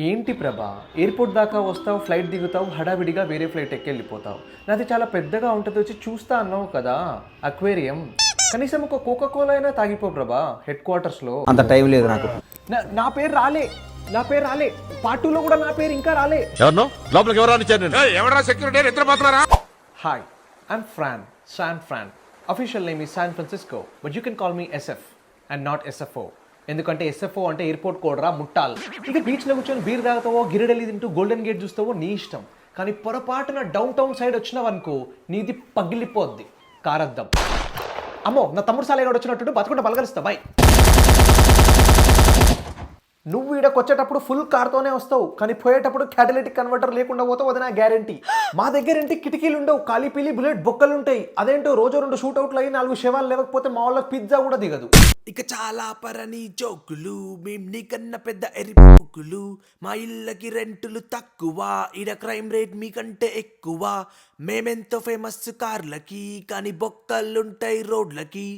ఏంటి ప్రభా, ఎయిర్పోర్ట్ దాకా వస్తావు, ఫ్లైట్ దిగుతావు, హడావిడిగా వేరే ఫ్లైట్ ఎక్కి వెళ్ళిపోతావు. నాది చాలా పెద్దగా ఉంటుంది, వచ్చి చూస్తా అన్నావు కదా అక్వేరియం. కనీసం ఒక కోకా కోలా అయినా తాగిపో ప్రభా, హెడ్ క్వార్టర్స్లో. అంత టైం లేదు నాకు. నా పేరు రాలే, నా పేరు రాలే. పార్ట్ 2లో కూడా నా పేరు ఇంకా రాలే. Hi, I'm San Fran. Official name ఈ San Francisco, but you can call me SF and not SFO. ఎందుకంటే SFO అంటే ఎయిర్పోర్ట్ కోడ్ రా ముట్టాల్. ఇక బీచ్లో కూర్చొని బీర్ తాగుతావో, గిరిడెల్లి తింటూ గోల్డెన్ గేట్ చూస్తావో నీ ఇష్టం. కానీ పొరపాటున డౌన్ టౌన్ సైడ్ వచ్చినావనుకో నీది పగిలిపోద్ది కారద్దం. అమ్మో, నా తమ్ముడు సాలైన వచ్చినట్టు బతుకుంటే బలగలుస్తా బాయ్. నువ్వు ఈడకు వచ్చేటప్పుడు ఫుల్ కార్తోనే వస్తావు, కానీ పోయేటప్పుడు క్యాటలిటిక్ కన్వర్టర్ లేకుండా పోతావు, అది నా గ్యారంటీ. మా దగ్గర ఇంటి కిటికీలు ఉండవు, ఖాళీ పీలి బుల్లెట్ బొక్కలు ఉంటాయి. అదేంటో రోజు 2 షూట్అవుట్లు అయ్యి 4 శవాలు లేకపోతే మా వాళ్ళకి పిజ్జా కూడా దిగదు. ఇక చాలా పరని జోకులు, మేం నీకన్నా పెద్ద ఎరిపోకులు, మా ఇళ్ళకి రెంటులు తక్కువ, ఈడ క్రైమ్ రేట్ మీకంటే ఎక్కువ. మేమెంతో ఫేమస్ కార్లకి, కానీ బొక్కలుంటాయి రోడ్లకి.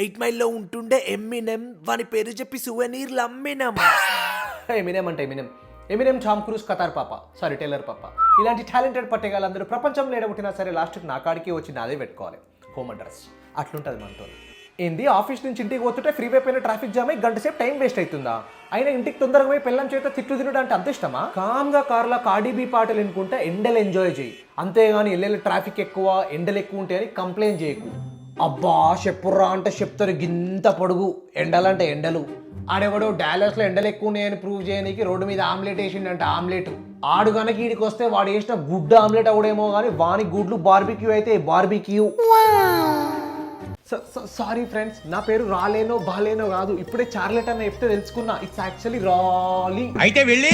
8 మైల్లో ఉంటుండే ఎమ్మినెం, వాని పేరు చెప్పి సువెనీర్లు అమ్మినం. ఎమినెం అంటే ఎమినెం టామ్ క్రూజ్ కతార్ పాప, సారీ టైలర్ పాప. ఇలాంటి టాలెంటెడ్ పట్టేగాళ్ళందరూ ప్రపంచంలో ఏడబుట్టినా సరే లాస్ట్కి నా కాడికి వచ్చి నాదే పెట్టుకోవాలి హోమ్ అడ్రస్. అట్లుంటుంది మనతో. ఏంది, ఆఫీస్ నుంచి ఇంటికి పోతుంటే ఫ్రీవే పైన ట్రాఫిక్ జామ్ అయ్యి గంట సేపు టైం వేస్ట్ అవుతుందా? అయినా ఇంటికి తొందరగా పోయి పెళ్ళం చేత తిట్లు తినడం అంటే అంత ఇష్టమా? కామ్గా కార్లో కార్డీబీ పాటలు వినుకుంటే ఎండలు ఎంజాయ్ చేయి, అంతేగాని ఎల్లెళ్ళి ట్రాఫిక్ ఎక్కువ, ఎండలు ఎక్కువ ఉంటాయి అని కంప్లైంట్ చేయకు. అబ్బా చెప్పుర్రా అంటే చెప్తారు గింత పొడుగు, ఎండలంటే ఎండలు. ఆడెవడో డాలస్లో ఎండలు ఎక్కువ ఉన్నాయని ప్రూవ్ చేయడానికి రోడ్డు మీద ఆమ్లెట్ వేసిండంటే ఆమ్లెట్. ఆడు కనుక ఈడికి వస్తే వాడు వేసిన గుడ్డ ఆమ్లెట్ అవడేమో కానీ వాని గుడ్లు బార్బిక్యూ అయితే బార్బిక్యూ. సారీ ఫ్రెండ్స్, నా పేరు రాలేనో బాలేనో కాదు, ఇప్పుడే చార్లెట్ అన్న చెప్తే తెలుసుకున్నా. It's actually rally. అయితే వెళ్ళి